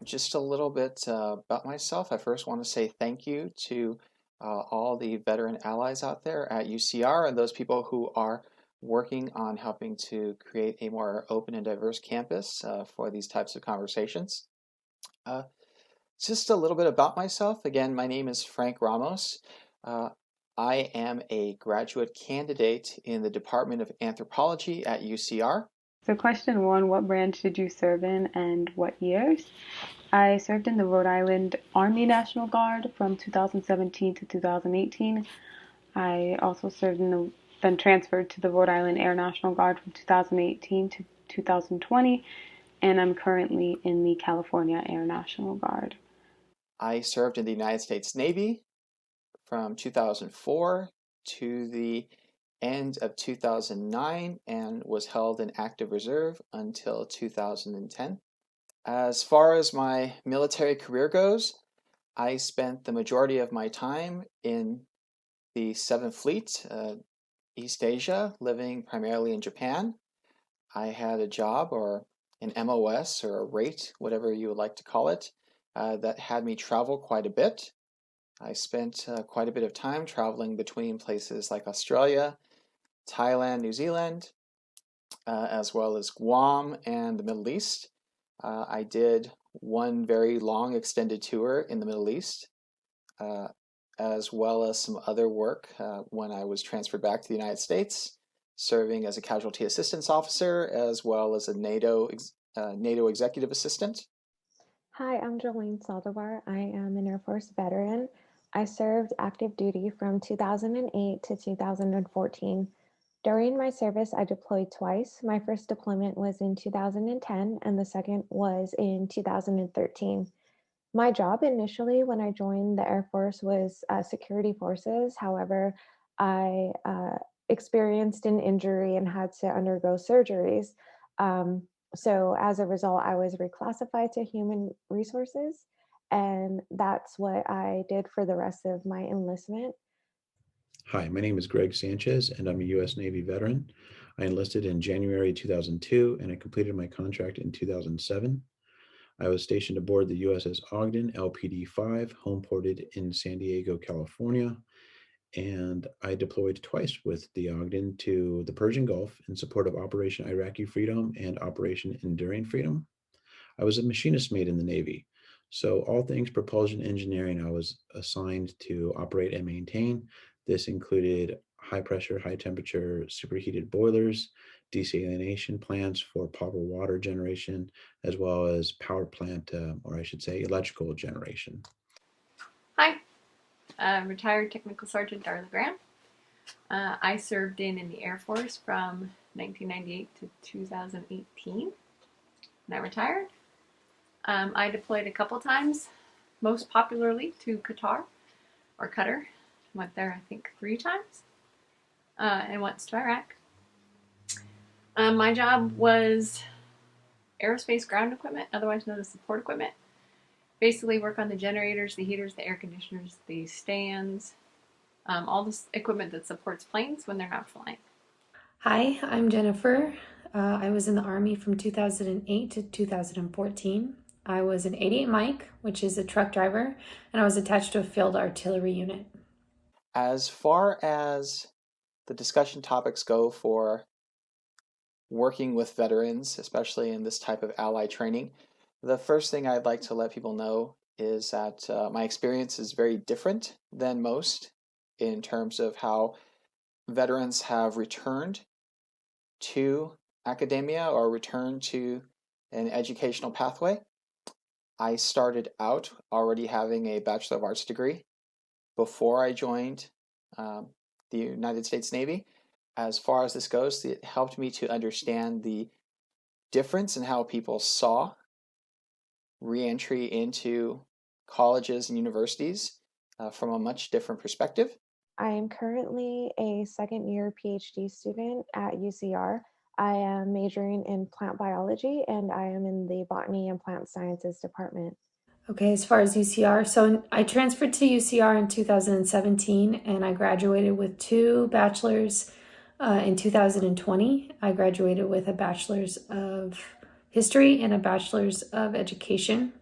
Just a little bit about myself. I first want to say thank you to all the veteran allies out there at UCR and those people who are working on helping to create a more open and diverse campus for these types of conversations. Uh, just a little bit about myself. Again, my name is Frank Ramos. Uh, I am a graduate candidate in the Department of Anthropology at UCR. So, question one, what branch did you serve in and what years? I served in the Rhode Island Army National Guard from 2017 to 2018. I also then transferred to the Rhode Island Air National Guard from 2018 to 2020, and I'm currently in the California Air National Guard. I served in the United States Navy from 2004 to the end of 2009 and was held in active reserve until 2010. As far as my military career goes, I spent the majority of my time in the 7th Fleet, East Asia, living primarily in Japan. I had a job or an MOS or a rate, whatever you would like to call it, that had me travel quite a bit. I spent quite a bit of time traveling between places like Australia, Thailand, New Zealand, as well as Guam and the Middle East. I did one very long extended tour in the Middle East, uh, as well as some other work when I was transferred back to the United States, serving as a casualty assistance officer, as well as a NATO executive assistant. Hi, I'm Jolene Saldivar. I am an Air Force veteran. I served active duty from 2008 to 2014. During my service, I deployed twice. My first deployment was in 2010, and the second was in 2013. My job initially when I joined the Air Force was security forces. However, I experienced an injury and had to undergo surgeries. So as a result, I was reclassified to human resources, and that's what I did for the rest of my enlistment. Hi, my name is Greg Sanchez, and I'm a U.S. Navy veteran. I enlisted in January 2002, and I completed my contract in 2007. I was stationed aboard the USS Ogden LPD-5, home ported in San Diego, California, and I deployed twice with the Ogden to the Persian Gulf in support of Operation Iraqi Freedom and Operation Enduring Freedom. I was a machinist mate in the Navy. So all things propulsion engineering, I was assigned to operate and maintain. This included high pressure, high temperature, superheated boilers, desalination plants for potable water generation, as well as power plant, or I should say electrical generation. Hi, I'm retired Technical Sergeant Darla Graham. I served in the Air Force from 1998 to 2018, and I retired. I deployed a couple times, most popularly to Qatar or Qatar. Went there, I think, 3 times, and once to Iraq. My job was aerospace ground equipment, otherwise known as support equipment. Basically work on the generators, the heaters, the air conditioners, the stands, all this equipment that supports planes when they're not flying. Hi, I'm Jennifer. I was in the Army from 2008 to 2014. I was an 88 Mike, which is a truck driver, and I was attached to a field artillery unit. As far as the discussion topics go for working with veterans, especially in this type of ally training, the first thing I'd like to let people know is that my experience is very different than most in terms of how veterans have returned to academia or returned to an educational pathway. I started out already having a Bachelor of Arts degree before I joined the United States Navy. As far as this goes, it helped me to understand the difference in how people saw reentry into colleges and universities from a much different perspective. I am currently a second year PhD student at UCR. I am majoring in plant biology and I am in the botany and plant sciences department. Okay, as far as UCR, so I transferred to UCR in 2017 and I graduated with 2 bachelors in 2020. I graduated with a bachelor's of history and a bachelor's of education.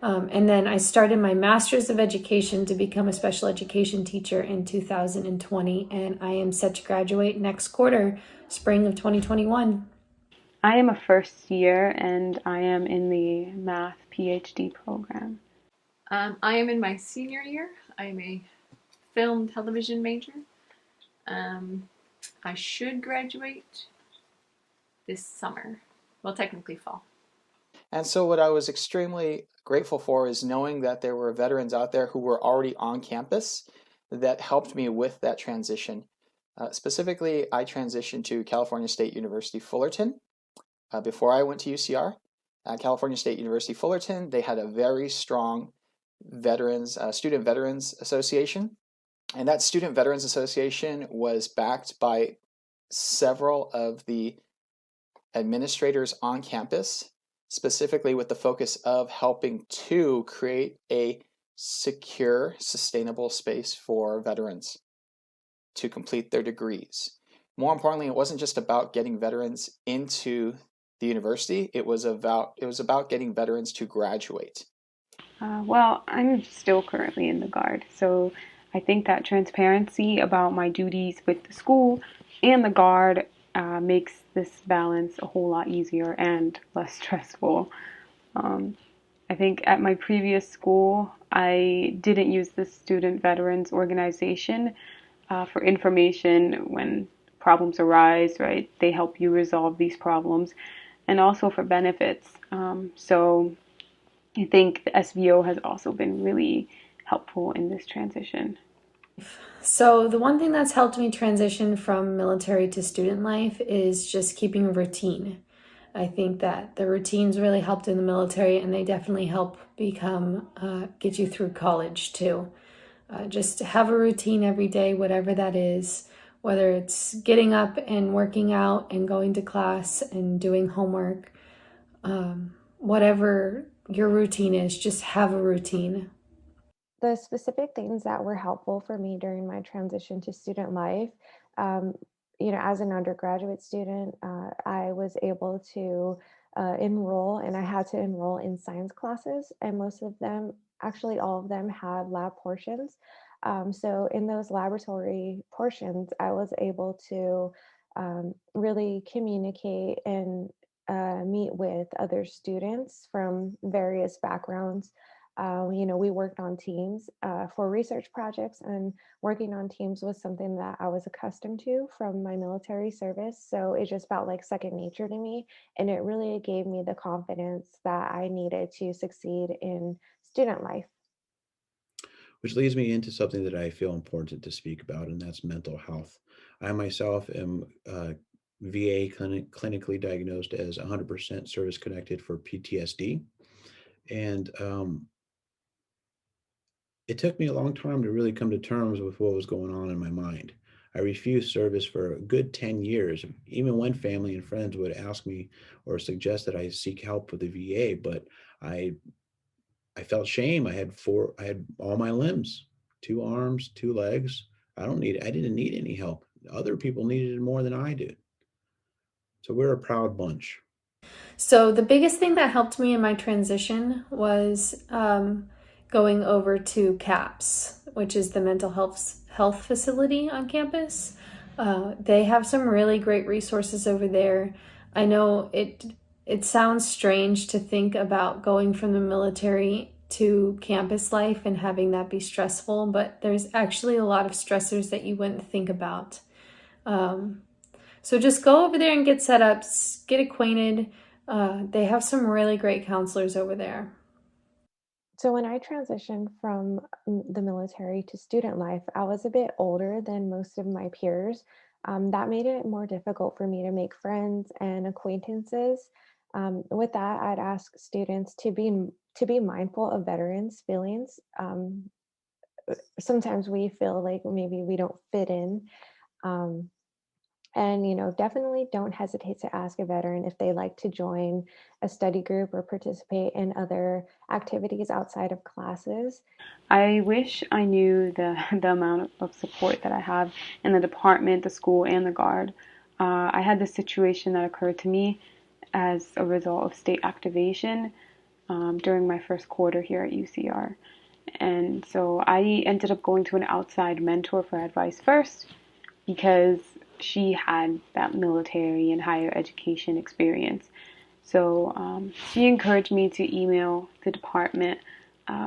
And then I started my Master's of Education to become a special education teacher in 2020, and I am set to graduate next quarter, spring of 2021. I am a first year and I am in the math PhD program. I am in my senior year. I am a film television major. I should graduate this summer. Well, technically fall. And so what I was extremely grateful for is knowing that there were veterans out there who were already on campus that helped me with that transition. Specifically, I transitioned to California State University Fullerton before I went to UCR. California State University Fullerton, they had a very strong student veterans association. And that Student Veterans Association was backed by several of the administrators on campus, specifically with the focus of helping to create a secure, sustainable space for veterans to complete their degrees. More importantly, it wasn't just about getting veterans into the university, it was about getting veterans to graduate. Well, I'm still currently in the Guard, so I think that transparency about my duties with the school and the Guard makes this balance a whole lot easier and less stressful. I think at my previous school, I didn't use the Student Veterans Organization for information when problems arise, right? They help you resolve these problems, and also for benefits. So I think the SVO has also been really helpful in this transition. So, the one thing that's helped me transition from military to student life is just keeping a routine. I think that the routines really helped in the military, and they definitely help get you through college too. Just have a routine every day, whatever that is, whether it's getting up and working out and going to class and doing homework, whatever your routine is, just have a routine. The specific things that were helpful for me during my transition to student life, um, as an undergraduate student, I was able to enroll, and I had to enroll in science classes, and most of them, actually all of them, had lab portions. So in those laboratory portions, I was able to really communicate and meet with other students from various backgrounds. We worked on teams for research projects, and working on teams was something that I was accustomed to from my military service. So it just felt like second nature to me. And it really gave me the confidence that I needed to succeed in student life. Which leads me into something that I feel important to speak about, and that's mental health. I myself am clinically diagnosed as 100% service connected for PTSD. And it took me a long time to really come to terms with what was going on in my mind. I refused service for a good 10 years, even when family and friends would ask me or suggest that I seek help with the VA, but I I felt shame. I had all my limbs, two arms, two legs. I didn't need any help. Other people needed it more than I did. So we're a proud bunch. So, the biggest thing that helped me in my transition was going over to CAPS, which is the mental health facility on campus. They have some really great resources over there. I know it sounds strange to think about going from the military to campus life and having that be stressful, but there's actually a lot of stressors that you wouldn't think about. So just go over there and get set up, get acquainted. They have some really great counselors over there. So when I transitioned from the military to student life, I was a bit older than most of my peers. That made it more difficult for me to make friends and acquaintances. With that, I'd ask students to be mindful of veterans' feelings. Sometimes we feel like maybe we don't fit in. Um, and definitely don't hesitate to ask a veteran if they like to join a study group or participate in other activities outside of classes. I wish I knew the amount of support that I have in the department, the school, and the Guard. I had this situation that occurred to me as a result of state activation. during my first quarter here at UCR. And so I ended up going to an outside mentor for advice first because she had that military and higher education experience. So she encouraged me to email the department,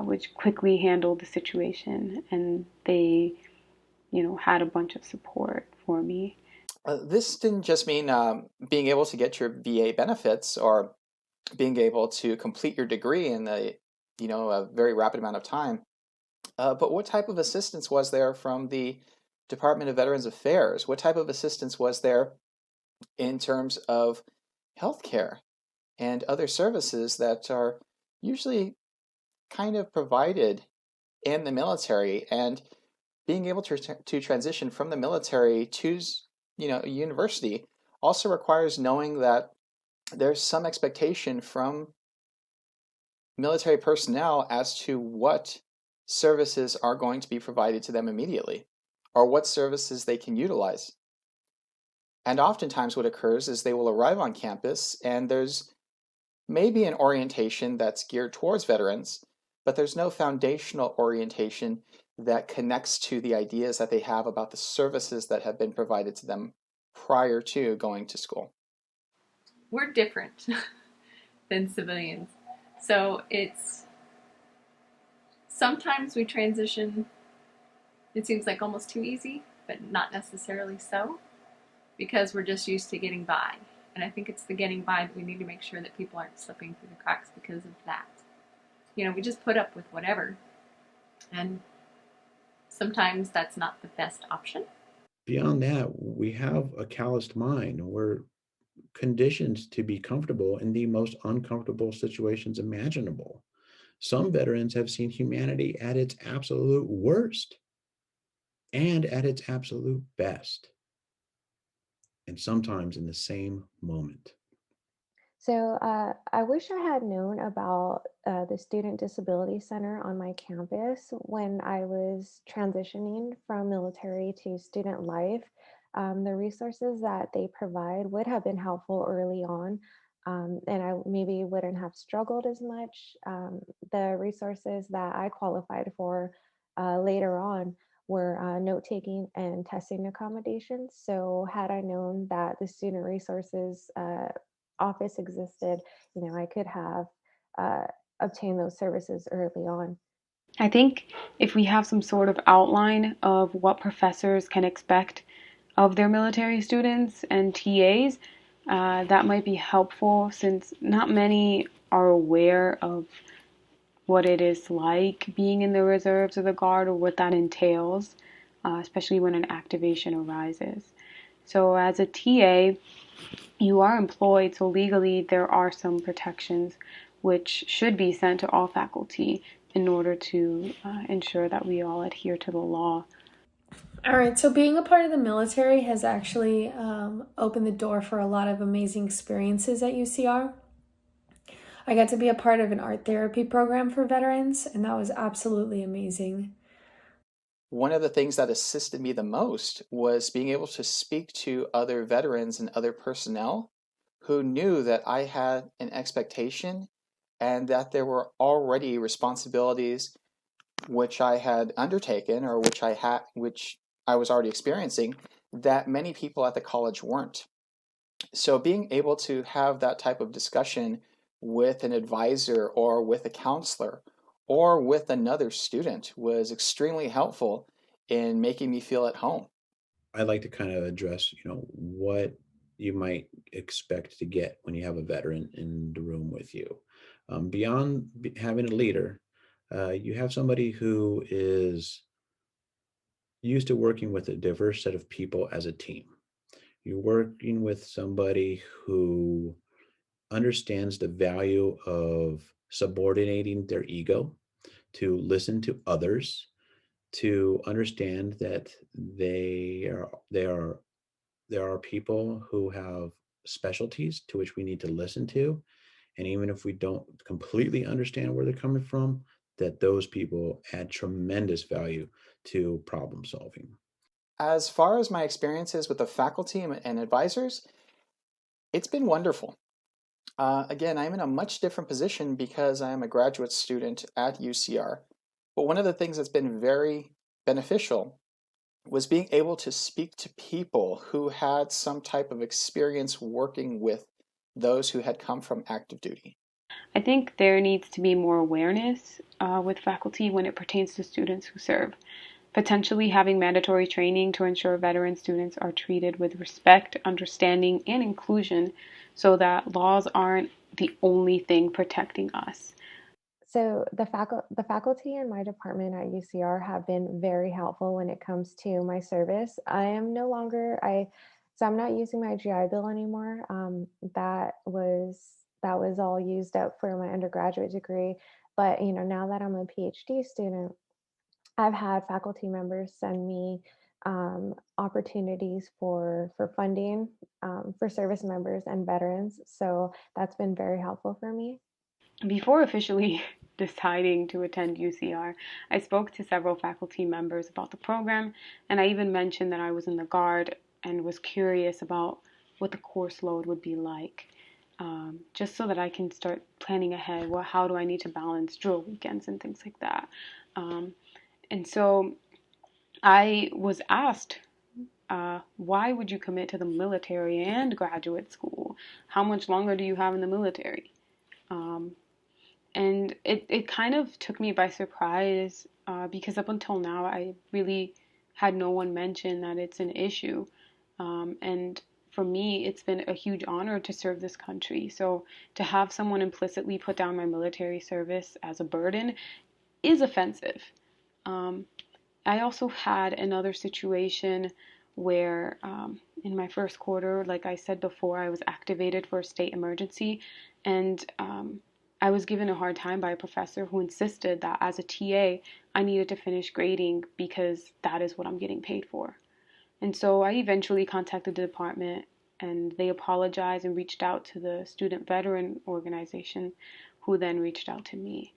which quickly handled the situation, and they, had a bunch of support for me. This didn't just mean being able to get your VA benefits or being able to complete your degree in a very rapid amount of time. But what type of assistance was there from the Department of Veterans Affairs? What type of assistance was there in terms of healthcare and other services that are usually kind of provided in the military? And being able to transition from the military to a university also requires knowing that there's some expectation from military personnel as to what services are going to be provided to them immediately or what services they can utilize. And oftentimes what occurs is they will arrive on campus and there's maybe an orientation that's geared towards veterans, but there's no foundational orientation that connects to the ideas that they have about the services that have been provided to them prior to going to school. We're different than civilians. So it's sometimes we transition, it seems like almost too easy, but not necessarily so, because we're just used to getting by. And I think it's the getting by that we need to make sure that people aren't slipping through the cracks because of that. We just put up with whatever. And sometimes that's not the best option. Beyond that, we have a calloused mind. We're conditioned to be comfortable in the most uncomfortable situations imaginable. Some veterans have seen humanity at its absolute worst and at its absolute best, and sometimes in the same moment. So I wish I had known about the Student Disability Center on my campus when I was transitioning from military to student life. The resources that they provide would have been helpful early on, and I maybe wouldn't have struggled as much. The resources that I qualified for later on were note taking and testing accommodations. So, had I known that the student resources office existed, I could have uh, obtained those services early on. I think if we have some sort of outline of what professors can expect of their military students and TAs, that might be helpful since not many are aware of what it is like being in the reserves or the guard or what that entails, especially when an activation arises. So, as a TA, you are employed, so legally there are some protections which should be sent to all faculty in order to ensure that we all adhere to the law. All right, so being a part of the military has actually opened the door for a lot of amazing experiences at UCR. I got to be a part of an art therapy program for veterans, and that was absolutely amazing. One of the things that assisted me the most was being able to speak to other veterans and other personnel who knew that I had an expectation and that there were already responsibilities which I had undertaken or which I was already experiencing that many people at the college weren't. So being able to have that type of discussion with an advisor or with a counselor or with another student was extremely helpful in making me feel at home. I like to kind of address, what you might expect to get when you have a veteran in the room with you. Beyond having a leader, you have somebody who is used to working with a diverse set of people as a team. You're working with somebody who understands the value of subordinating their ego to listen to others, to understand that there are people who have specialties to which we need to listen to, and even if we don't completely understand where they're coming from, that those people add tremendous value to problem solving. As far as my experiences with the faculty and advisors, it's been wonderful. Again, I'm in a much different position because I am a graduate student at UCR. But one of the things that's been very beneficial was being able to speak to people who had some type of experience working with those who had come from active duty. I think there needs to be more awareness with faculty when it pertains to students who serve. Potentially having mandatory training to ensure veteran students are treated with respect, understanding, and inclusion so that laws aren't the only thing protecting us. So the faculty in my department at UCR have been very helpful when it comes to my service. I am no longer I so I'm not using my GI Bill anymore. That was all used up for my undergraduate degree. But now that I'm a PhD student, I've had faculty members send me opportunities for funding for service members and veterans. So that's been very helpful for me. Before officially deciding to attend UCR, I spoke to several faculty members about the program, and I even mentioned that I was in the Guard and was curious about what the course load would be like, just so that I can start planning ahead. Well, how do I need to balance drill weekends and things like that? Um, and so I was asked, why would you commit to the military and graduate school? How much longer do you have in the military? Um, and it kind of took me by surprise because up until now I really had no one mention that it's an issue, and for me it's been a huge honor to serve this country. So to have someone implicitly put down my military service as a burden is offensive. um, I also had another situation where, in my first quarter, like I said before, I was activated for a state emergency, and I was given a hard time by a professor who insisted that as a TA, I needed to finish grading because that is what I'm getting paid for. And so I eventually contacted the department, and they apologized and reached out to the student veteran organization, who then reached out to me.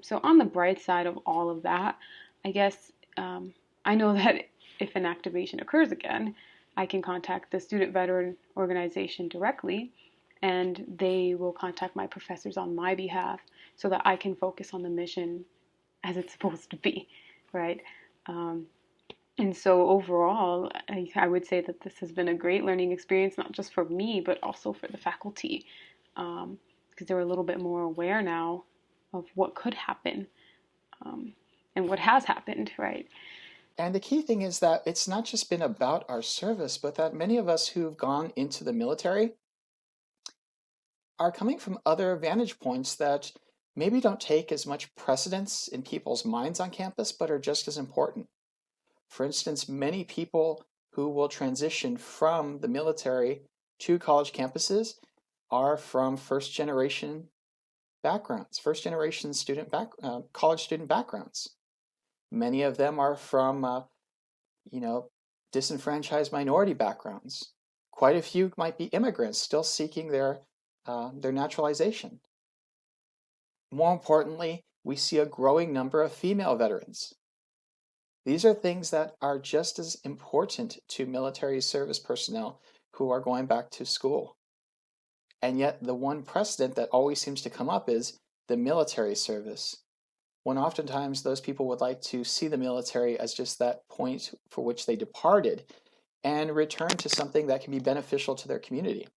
So, on the bright side of all of that, I guess I know that if an activation occurs again, I can contact the student veteran organization directly, and they will contact my professors on my behalf so that I can focus on the mission as it's supposed to be, right? Um, and so overall, I would say that this has been a great learning experience, not just for me, but also for the faculty, because they're a little bit more aware now of what could happen, um, and what has happened, right? And the key thing is that it's not just been about our service, but that many of us who've gone into the military are coming from other vantage points that maybe don't take as much precedence in people's minds on campus, but are just as important. For instance, many people who will transition from the military to college campuses are from first generation backgrounds, first generation college student backgrounds. Many of them are from, you know, disenfranchised minority backgrounds. Quite a few might be immigrants still seeking their naturalization. More importantly, we see a growing number of female veterans. These are things that are just as important to military service personnel who are going back to school. And yet, the one precedent that always seems to come up is the military service, when oftentimes those people would like to see the military as just that point for which they departed and return to something that can be beneficial to their community.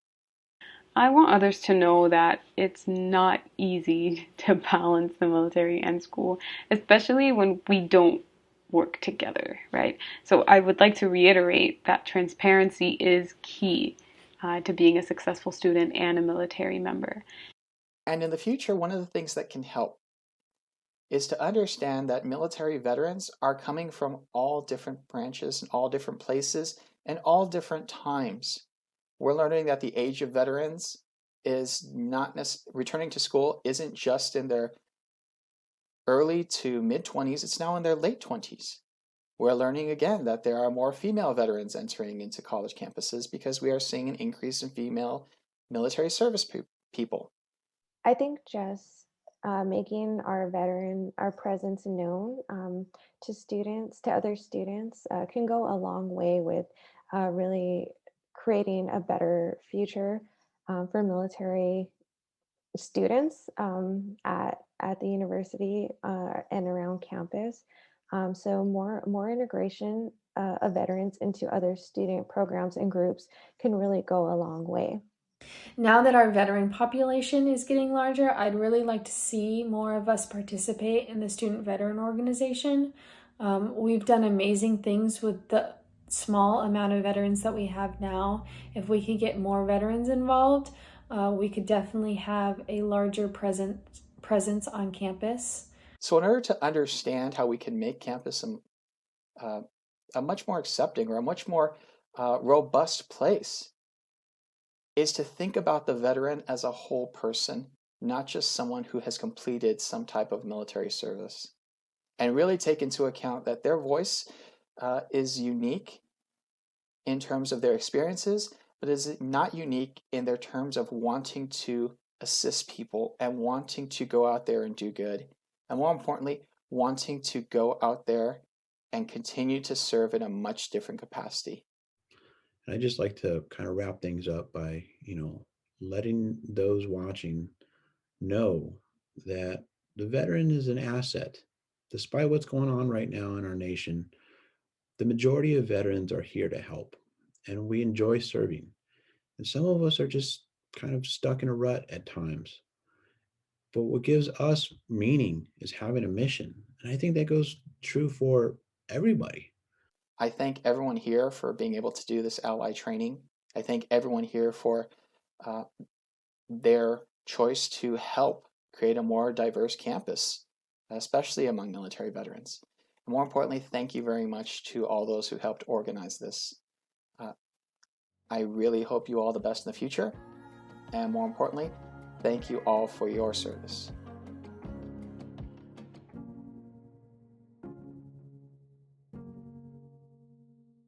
I want others to know that it's not easy to balance the military and school, especially when we don't work together, right? So I would like to reiterate that transparency is key to being a successful student and a military member. And in the future, one of the things that can help is to understand that military veterans are coming from all different branches and all different places and all different times. We're learning that the age of veterans is not returning to school isn't just in their early to mid 20s, it's now in their late 20s. We're learning again that there are more female veterans entering into college campuses because we are seeing an increase in female military service people. I think just making our presence known to other students, can go a long way with really creating a better future for military students at the university and around campus. So more integration of veterans into other student programs and groups can really go a long way. Now that our veteran population is getting larger, I'd really like to see more of us participate in the Student Veteran Organization. We've done amazing things with the small amount of veterans that we have now. If we could get more veterans involved, we could definitely have a larger presence on campus. So in order to understand how we can make campus a much more accepting or a much more robust place, is to think about the veteran as a whole person, not just someone who has completed some type of military service, and really take into account that their voice is unique in terms of their experiences, but is not unique in their terms of wanting to assist people and wanting to go out there and do good. And more importantly, wanting to go out there and continue to serve in a much different capacity. And I just like to kind of wrap things up by, letting those watching know that the veteran is an asset. Despite what's going on right now in our nation, the majority of veterans are here to help, and we enjoy serving. And some of us are just kind of stuck in a rut at times. But what gives us meaning is having a mission. And I think that goes true for everybody. I thank everyone here for being able to do this ally training. I thank everyone here for uh, their choice to help create a more diverse campus, especially among military veterans. And more importantly, thank you very much to all those who helped organize this. Uh, I really hope you all the best in the future. And more importantly, thank you all for your service.